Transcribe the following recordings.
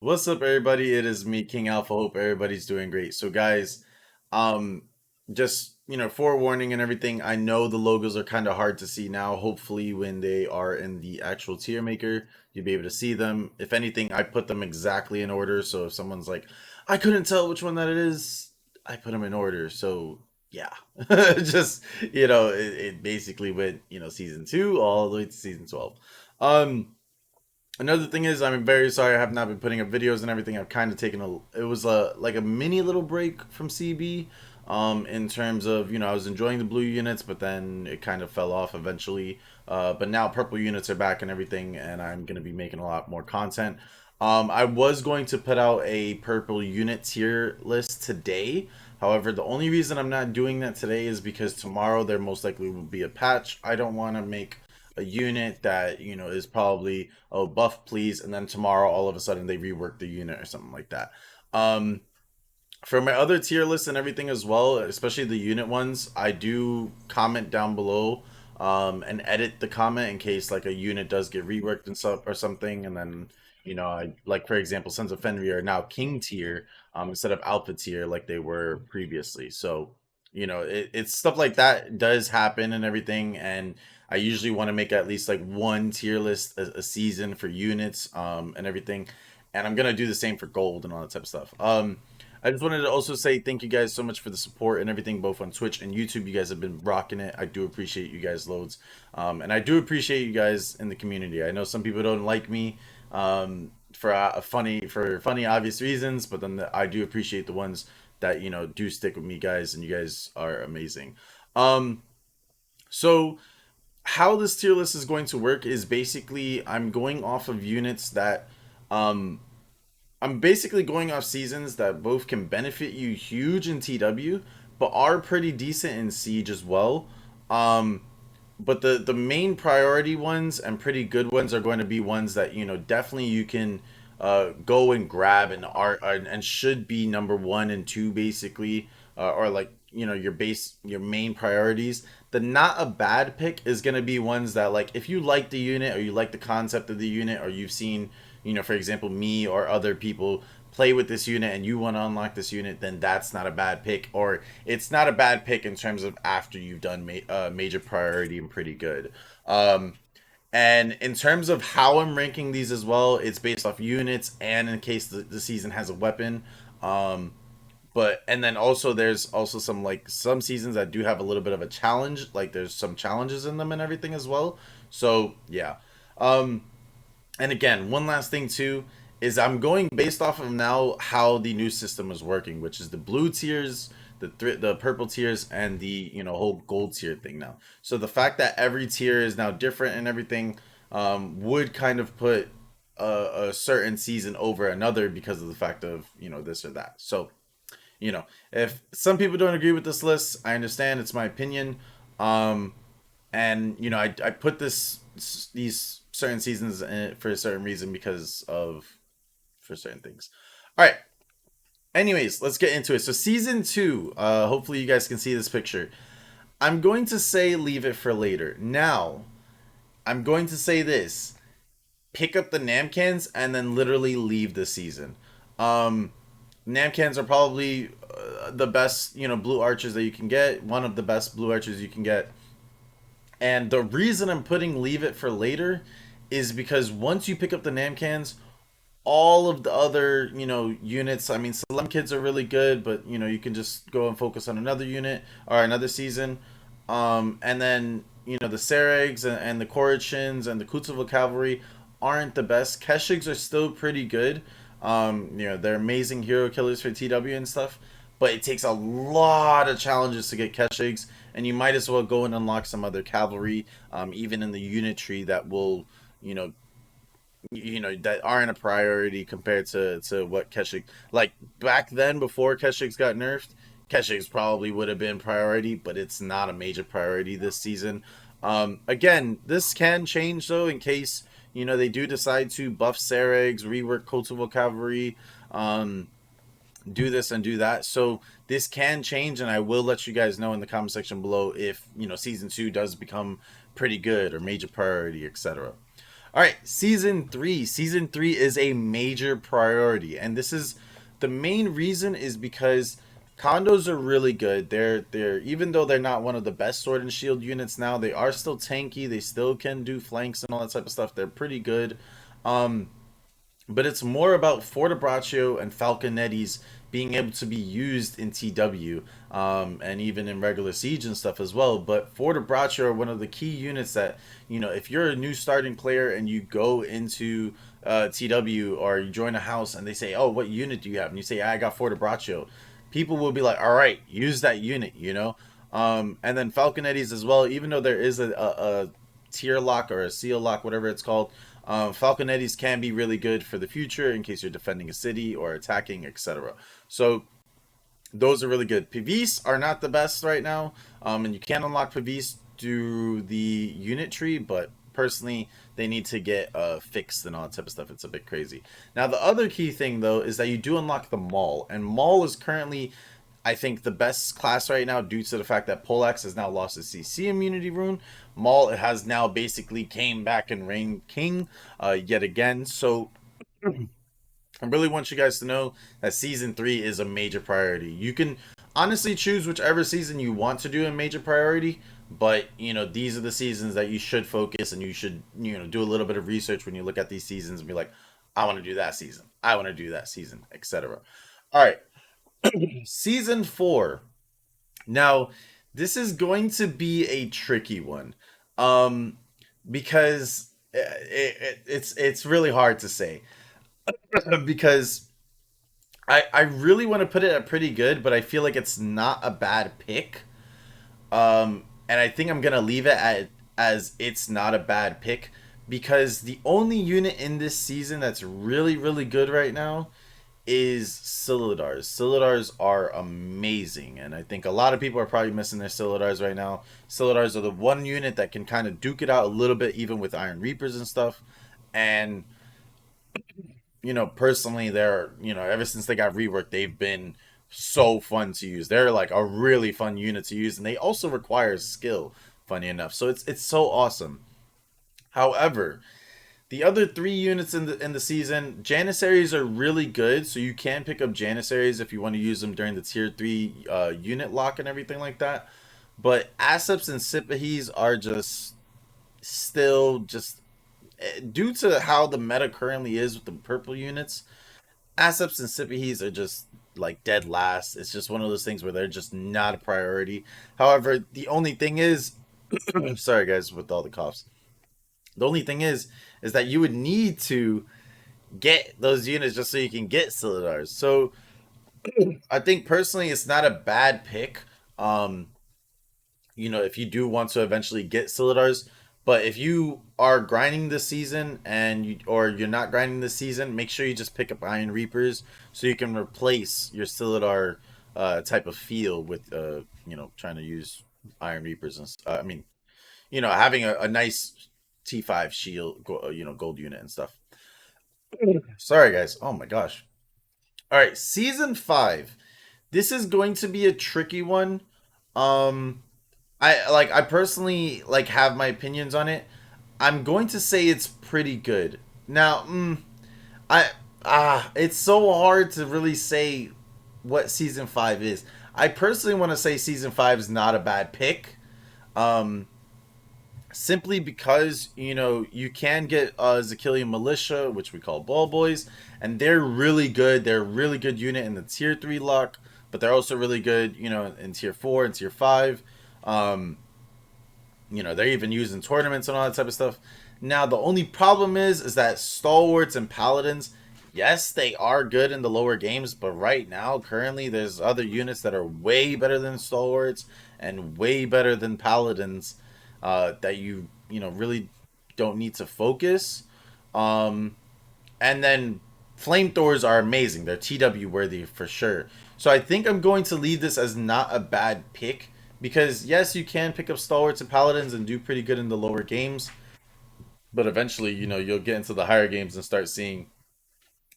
What's up, everybody? It is me, King Alpha. Hope everybody's doing great. So, guys, um, just forewarning and everything. I know the logos are kind of hard to see now. Hopefully, when they are in the actual tier maker, you'll be able to see them. If anything, I put them exactly in order. So if someone's like, "I couldn't tell which one that it is," I put them in order. So yeah, just it basically went season 2 all the way to season 12. Um. Another thing is, I'm very sorry I have not been putting up videos and everything. I've kind of taken it was a like a mini little break from CB, in terms of I was enjoying the blue units, but then it kind of fell off eventually. But now purple units are back and everything, and I'm gonna be making a lot more content. I was going to put out a purple unit tier list today. However, the only reason I'm not doing that today is because tomorrow there most likely will be a patch. I don't want to make a unit that is probably, oh, buff please, and then tomorrow all of a sudden they rework the unit or something like that. um for my other tier lists and everything as well, especially the unit ones, I do comment down below, and edit the comment in case like a unit does get reworked and stuff or something. And then I, like, for example, Sons of Fenrir are now king tier, instead of alpha tier like they were previously. So it's stuff like that does happen and everything. And I usually want to make at least like one tier list a season for units, and everything. And I'm gonna do the same for gold and all that type of stuff. I just wanted to also say thank you guys so much for the support and everything, both on Twitch and YouTube. You guys have been rocking it. I do appreciate you guys loads, and I do appreciate you guys in the community. I know some people don't like me, for funny obvious reasons, but then I do appreciate the ones that do stick with me, guys, and you guys are amazing. Um, so how this tier list is going to work is basically I'm going off of units that um I'm basically going off seasons that both can benefit you huge in TW, but are pretty decent in Siege as well. Um, but the main priority ones and pretty good ones are going to be ones that definitely you can go and grab and and should be number one and two basically, or like your main priorities. The not a bad pick is going to be ones that, like, if you like the unit or you like the concept of the unit, or you've seen for example, me or other people play with this unit and you want to unlock this unit, then that's not a bad pick. Or it's not a bad pick in terms of after you've done major priority and pretty good. And in terms of how I'm ranking these as well, it's based off units and in case the season has a weapon. But and then also there's also some seasons that do have a little bit of a challenge, like there's some challenges in them and everything as well. So yeah. um and again, one last thing too is I'm going based off of now how the new system is working, which is the blue tiers, the purple tiers, and the whole gold tier thing now. So the fact that every tier is now different and everything, would kind of put a certain season over another because of the fact of this or that. So if some people don't agree with this list, I understand. It's my opinion. Um, and I put these certain seasons in it for a certain reason because of for certain things. All right. Anyways, let's get into it. So season 2, hopefully you guys can see this picture. I'm going to say leave it for later. Now, I'm going to say this: pick up the Namcans and then literally leave the season. Um, Namcans are probably the best, blue archers that you can get. One of the best blue archers you can get. And the reason I'm putting leave it for later is because once you pick up the Namcans, all of the other, units, I mean, Salem Kids are really good, but, you can just go and focus on another unit or another season. And then, the Sarags and the Korochins and the Kutsuva Cavalry aren't the best. Keshigs are still pretty good. They're amazing hero killers for TW and stuff, but it takes a lot of challenges to get Keshigs, and you might as well go and unlock some other cavalry, even in the unit tree that will, you know, that aren't a priority compared to what Keshig, like back then before Keshigs got nerfed. Keshigs probably would have been priority, but it's not a major priority this season. Again, this can change though in case they do decide to buff Sarags, rework Kosovo Cavalry, do this and do that. So this can change, and I will let you guys know in the comment section below if season 2 does become pretty good or major priority, etc. All right, season three. Season three is a major priority, and this is the main reason is because condos are really good. They're even though they're not one of the best sword and shield units now, they are still tanky. They still can do flanks and all that type of stuff. They're pretty good. Um, but it's more about Fortebraccio and Falconetti's being able to be used in TW and even in regular Siege and stuff as well. But Fortebraccio are one of the key units that, if you're a new starting player and you go into TW or you join a house and they say, oh, what unit do you have? And you say, I got Fortebraccio. People will be like, all right, use that unit. And then Falconetti's as well, even though there is a tier lock or a seal lock, whatever it's called. Falconetti's can be really good for the future in case you're defending a city or attacking, etc. So those are really good. PVs are not the best right now, and you can unlock PVs through the unit tree, but personally, they need to get fixed and all that type of stuff. It's a bit crazy. Now, the other key thing though is that you do unlock the Maul, and Maul is currently, I think, the best class right now due to the fact that Polax has now lost his CC immunity rune. Maul has now basically came back and reigned king yet again. So I really want you guys to know that season three is a major priority. You can honestly choose whichever season you want to do a major priority, but these are the seasons that you should focus and you should do a little bit of research when you look at these seasons and be like, I want to do that season, I want to do that season, etc. All right, season four. Now, this is going to be a tricky one, um, because it's really hard to say because I really want to put it at pretty good, but I feel like it's not a bad pick. And I think I'm gonna leave it at as it's not a bad pick because the only unit in this season that's really good right now is Silidars. Silidars are amazing, and I think a lot of people are probably missing their Silidars right now. Silidars are the one unit that can kind of duke it out a little bit, even with Iron Reapers and stuff. And personally, they're ever since they got reworked, they've been so fun to use. They're like a really fun unit to use, and they also require skill. Funny enough, so it's so awesome. However, the other three units in the season, Janissaries are really good, so you can pick up Janissaries if you want to use them during the tier 3 unit lock and everything like that. But Asseps and Sipahis are just still just due to how the meta currently is with the purple units. Asseps and Sipahis are just like dead last. It's just one of those things where they're just not a priority. However, the only thing is, sorry guys, with all the coughs. The only thing is that you would need to get those units just so you can get Silidars. So I think personally it's not a bad pick. If you do want to eventually get Silidars, but if you are grinding this season or you're not grinding this season, make sure you just pick up Iron Reapers so you can replace your Silidar type of feel with trying to use Iron Reapers and I mean having a nice T5 shield, gold unit and stuff. Sorry, guys. Oh my gosh. All right, season five. This is going to be a tricky one. Um, I personally have my opinions on it. I'm going to say it's pretty good. Now, I it's so hard to really say what season five is. I personally want to say season five is not a bad pick. Um, Simply because you can get Zakillian Militia, which we call Ball Boys, and they're really good. They're a really good unit in the tier 3 luck, but they're also really good in tier 4 and tier 5. um they're even used in tournaments and all that type of stuff. Now the only problem is that stalwarts and paladins, yes, they are good in the lower games, but right now currently there's other units that are way better than stalwarts and way better than paladins, that really don't need to focus. Um, and then flamethrowers are amazing. They're TW worthy for sure. So I think I'm going to leave this as not a bad pick because yes, you can pick up stalwarts and paladins and do pretty good in the lower games, but eventually, you'll get into the higher games and start seeing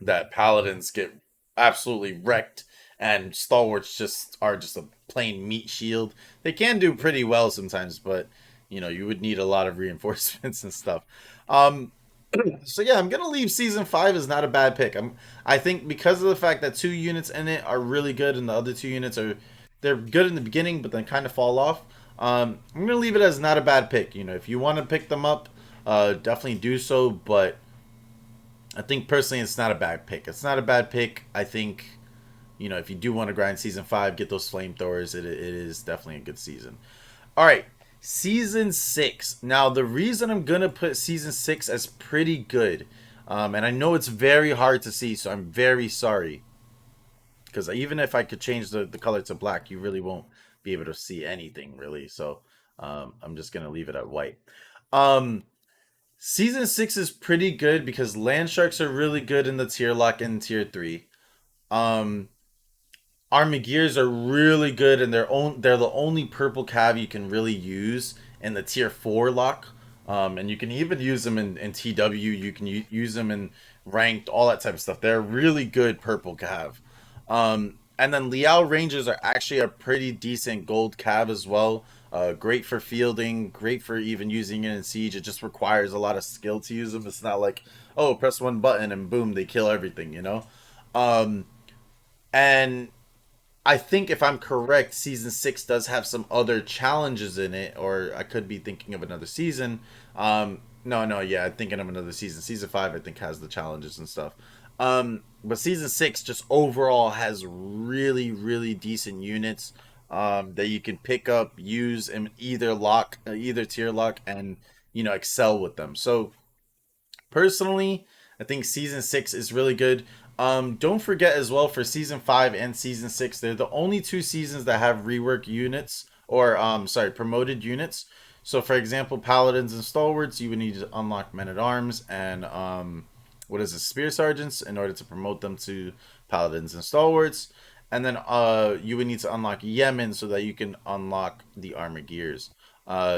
that paladins get absolutely wrecked and stalwarts just are just a plain meat shield. They can do pretty well sometimes, but you would need a lot of reinforcements and stuff. Um, So yeah, I'm gonna leave season five as not a bad pick. I think because of the fact that two units in it are really good and the other two units are they're good in the beginning but then kind of fall off. I'm gonna leave it as not a bad pick. You know, if you want to pick them up, definitely do so. But I think personally, it's not a bad pick. It's not a bad pick. I think you know if you do want to grind season five, get those flamethrowers. It is definitely a good season. All right, season six. Now, the reason I'm gonna put season six as pretty good, and I know it's very hard to see, so I'm very sorry. Because even if I could change the color to black, you really won't be able to see anything really. So I'm just gonna leave it at white. Um, season six is pretty good because land sharks are really good in the tier lock and tier three. Um, Armagears are really good, and they're the only purple cav you can really use in the tier four lock. And you can even use them in TW. You can use them in ranked, all that type of stuff. They're really good purple cav. And then Liao Rangers are actually a pretty decent gold cav as well. Great for fielding, great for even using it in siege. It just requires a lot of skill to use them. It's not like, oh, press one button and boom, they kill everything, you know? Um, and I think if I'm correct, season six does have some other challenges in it, or I could be thinking of another season. No, yeah, I'm thinking of another season. Season five, I think, has the challenges and stuff. But season six just overall has really, really decent units that you can pick up, use in either lock, either tier lock, and excel with them. So personally, I think season six is really good. Don't forget as well for season five and season six, they're the only two seasons that have rework units or sorry, promoted units. So for example, paladins and stalwarts, you would need to unlock men at arms and what is it, spear sergeants in order to promote them to paladins and stalwarts. And then you would need to unlock Yemen so that you can unlock the armor gears.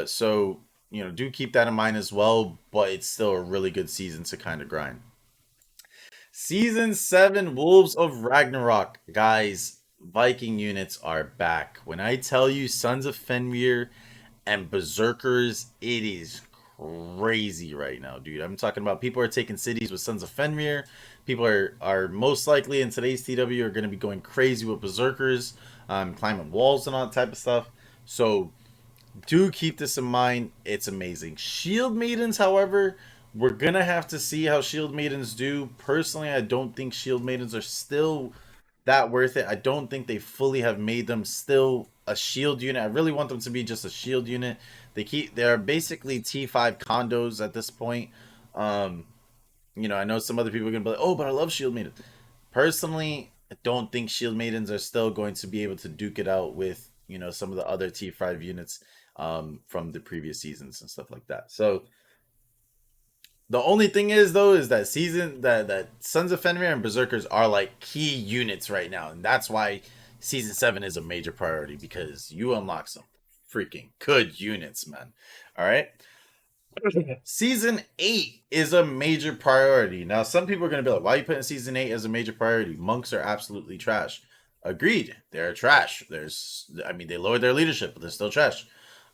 So do keep that in mind as well, but it's still a really good season to kind of grind. Season 7 Wolves of Ragnarok. Guys, Viking units are back. When I tell you Sons of Fenrir and Berserkers, it is crazy right now, dude. I'm talking about people are taking cities with Sons of Fenrir. People are most likely in today's TW are going to be going crazy with Berserkers, climbing walls and all that type of stuff. So do keep this in mind. It's amazing. Shield Maidens, however, we're gonna have to see how Shield Maidens do. Personally, I don't think Shield Maidens are still that worth it. I don't think they fully have made them still a shield unit. I really want them to be just a shield unit. They're basically T5 condos at this point. Um, I know some other people are gonna be like, oh, but I love Shield Maidens. Personally, I don't think Shield Maidens are still going to be able to duke it out with some of the other T5 units from the previous seasons and stuff like that. So the only thing is though is that that Sons of Fenrir and Berserkers are like key units right now, and that's why season 7 is a major priority because you unlock some freaking good units, man. All right. Season 8 is a major priority. Now, some people are going to be like, why are you putting season 8 as a major priority? Monks are absolutely trash. Agreed. They're trash. They lowered their leadership, but they're still trash.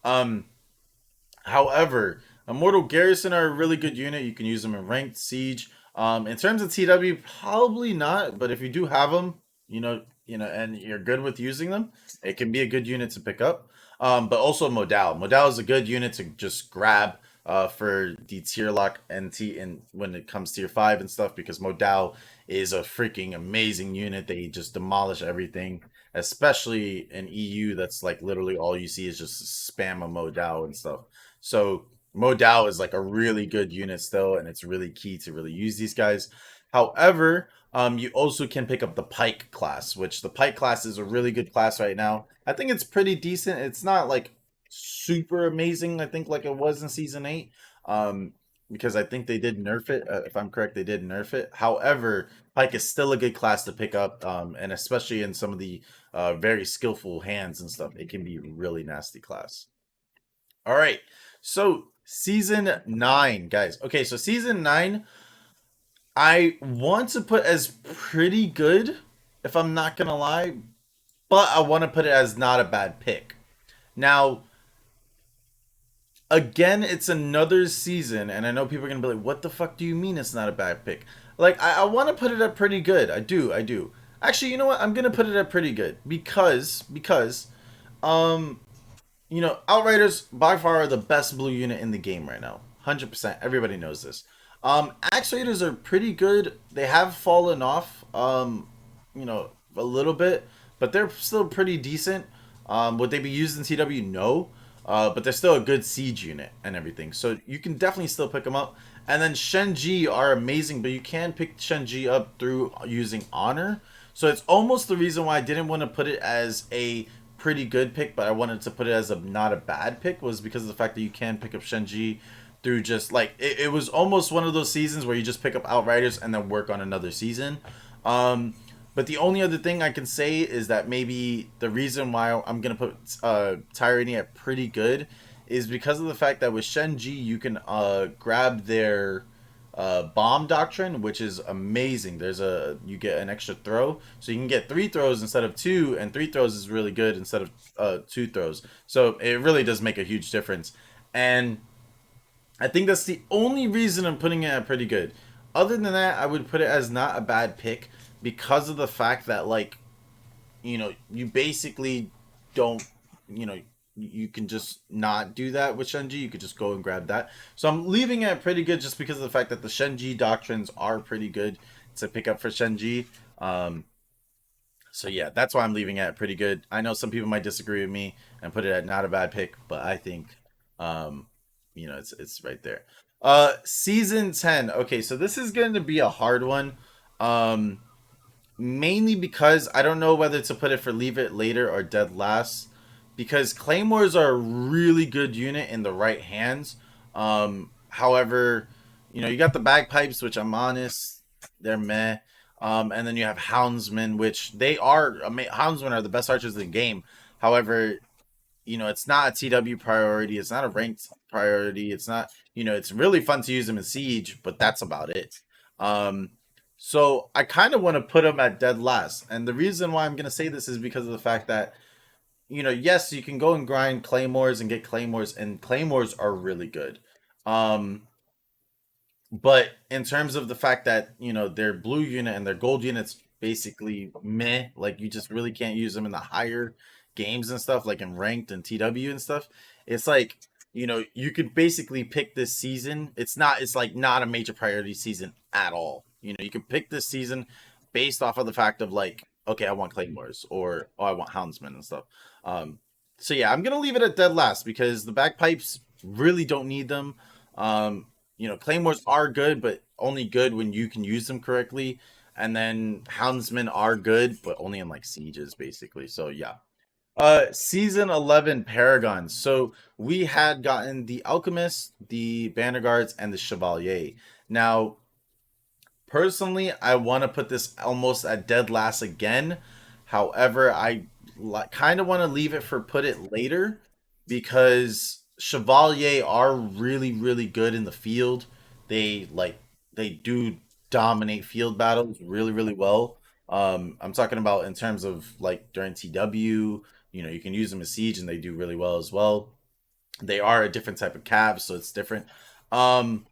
Um, However, Immortal Garrison are a really good unit. You can use them in ranked siege. In terms of TW, probably not. But if you do have them, and you're good with using them, it can be a good unit to pick up. But also Modal. Modal is a good unit to just grab for the tier lock and when it comes tier 5 and stuff because Modal is a freaking amazing unit. They just demolish everything, especially in EU. That's like literally all you see is just spam a Modal and stuff. So Modal is like a really good unit still, and it's really key to really use these guys. However, you also can pick up the Pike class, which the Pike class is a really good class right now. I think it's pretty decent. It's not like super amazing, I think, like it was in season 8. Because I think they did nerf it. If I'm correct, they did nerf it. However, Pike is still a good class to pick up, and especially in some of the very skillful hands and stuff, it can be a really nasty class. All right. So season 9, guys. Okay, so season 9, I want to put as pretty good, if I'm not gonna lie, but I want to put it as not a bad pick. Now, Again, it's another season, and I know people are gonna be like, "What the fuck do you mean it's not a bad pick?" Like, I want to put it at pretty good. I do. Actually, you know what? I'm gonna put it at pretty good because um Outriders by far are the best blue unit in the game right now. 100%. Everybody knows this. Axe Raiders are pretty good. They have fallen off, a little bit, but they're still pretty decent. Would they be used in TW? No. But they're still a good siege unit and everything. So you can definitely still pick them up. And then Shenji are amazing, but you can pick Shenji up through using Honor. So it's almost the reason why I didn't want to put it as a pretty good pick, but I wanted to put it as a not a bad pick was because of the fact that you can pick up Shenji through just like it was almost one of those seasons where you just pick up Outriders and then work on another season. Um, but the only other thing I can say is that maybe the reason why I'm gonna put Tyranny at pretty good is because of the fact that with Shenji you can grab their bomb doctrine, which is amazing. You get an extra throw, so you can get three throws instead of two, and three throws is really good instead of two throws. So it really does make a huge difference, and I think that's the only reason I'm putting it at pretty good. Other than that, I would put it as not a bad pick because of the fact that you basically don't, you know, you can just not do that with Shenji. You could just go and grab that. So I'm leaving it pretty good just because of the fact that the Shenji doctrines are pretty good to pick up for Shenji. Um, so yeah, that's why I'm leaving it pretty good. I know some people might disagree with me and put it at not a bad pick, but I think, um, it's right there. Season 10. Okay, so this is going to be a hard one. Um, Mainly because I don't know whether to put it for leave it later or dead last. Because claymores are a really good unit in the right hands. However, you got the bagpipes, which I'm honest, they're meh. And then you have houndsmen, which houndsmen are the best archers in the game. However, it's not a TW priority. It's not a ranked priority. It's not, it's really fun to use them in Siege, but that's about it. Um, so I kind of want to put them at dead last. And the reason why I'm going to say this is because of the fact that, yes, you can go and grind Claymores and get Claymores, and Claymores are really good. Um, but in terms of the fact that their blue unit and their gold units basically meh, like you just really can't use them in the higher games and stuff, like in ranked and TW and stuff. It's like you could basically pick this season. It's like not a major priority season at all. You can pick this season based off of the fact of like, okay, I want Claymores or I want Houndsmen and stuff. Um, so yeah, I'm gonna leave it at dead last because the bagpipes really don't need them. Um, claymores are good, but only good when you can use them correctly. And then houndsmen are good, but only in like sieges, basically. So yeah. Season 11 Paragons. So we had gotten the Alchemist, the Banner Guards, and the Chevalier. Now, personally, I want to put this almost at dead last again. However, I kind of want to leave it for put it later because Chevalier are really, really good in the field. They do dominate field battles really, really well. I'm talking about in terms of like during TW. You can use them as siege and they do really well as well. They are a different type of cav, so it's different. Um,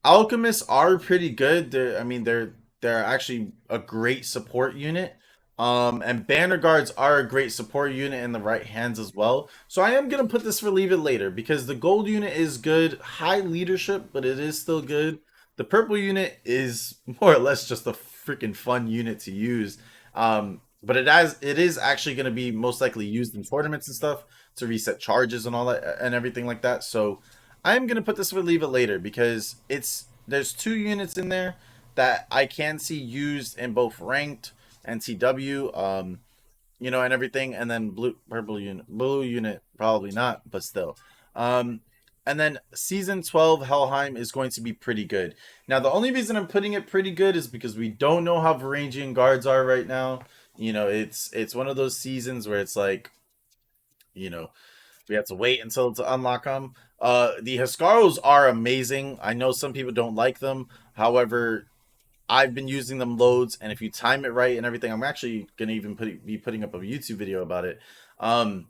Alchemists are pretty good. They're actually a great support unit. And Banner Guards are a great support unit in the right hands as well. So I am gonna put this for leave it later because the gold unit is good, high leadership, but it is still good. The purple unit is more or less just a freaking fun unit to use. But it is actually gonna be most likely used in tournaments and stuff to reset charges and all that and everything like that. So I'm gonna put this for leave it later because there's two units in there that I can see used in both ranked and TW, and everything, and then blue unit probably not, but still. Um, and then season 12 Helheim is going to be pretty good. Now the only reason I'm putting it pretty good is because we don't know how Varangian guards are right now. It's one of those seasons where it's like, you know, we have to wait until to unlock them. The Huskarls are amazing. I know some people don't like them. However, I've been using them loads, and if you time it right and everything, I'm actually gonna even be putting up a YouTube video about it. Um,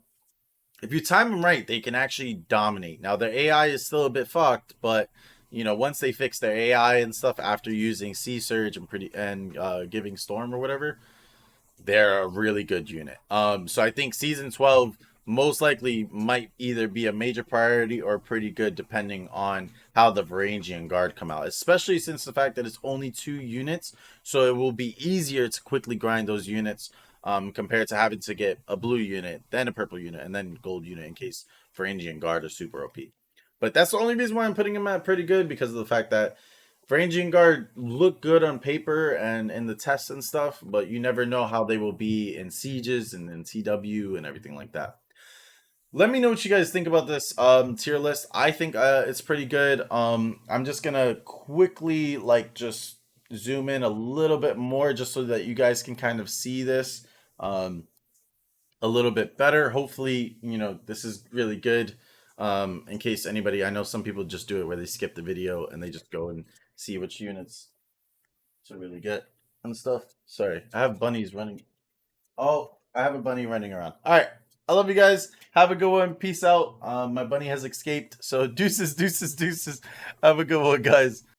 if you time them right, they can actually dominate. Now their AI is still a bit fucked, but once they fix their AI and stuff after using Sea Surge and giving Storm or whatever, they're a really good unit. So I think season 12 most likely might either be a major priority or pretty good depending on how the Varangian Guard come out, especially since the fact that it's only 2 units, so it will be easier to quickly grind those units compared to having to get a blue unit, then a purple unit, and then gold unit in case Varangian Guard is super OP. But that's the only reason why I'm putting him at pretty good because of the fact that Varangian Guard look good on paper and in the tests and stuff, but you never know how they will be in sieges and in TW and everything like that. Let me know what you guys think about this tier list. I think it's pretty good. I'm just gonna quickly just zoom in a little bit more just so that you guys can kind of see this um, a little bit better. Hopefully, this is really good. In case anybody, I know some people just do it where they skip the video and they just go and see which units to really get and stuff. Sorry, I have bunnies running. Oh, I have a bunny running around. All right, I love you guys. Have a good one. Peace out. My bunny has escaped. So deuces, deuces, deuces. Have a good one, guys.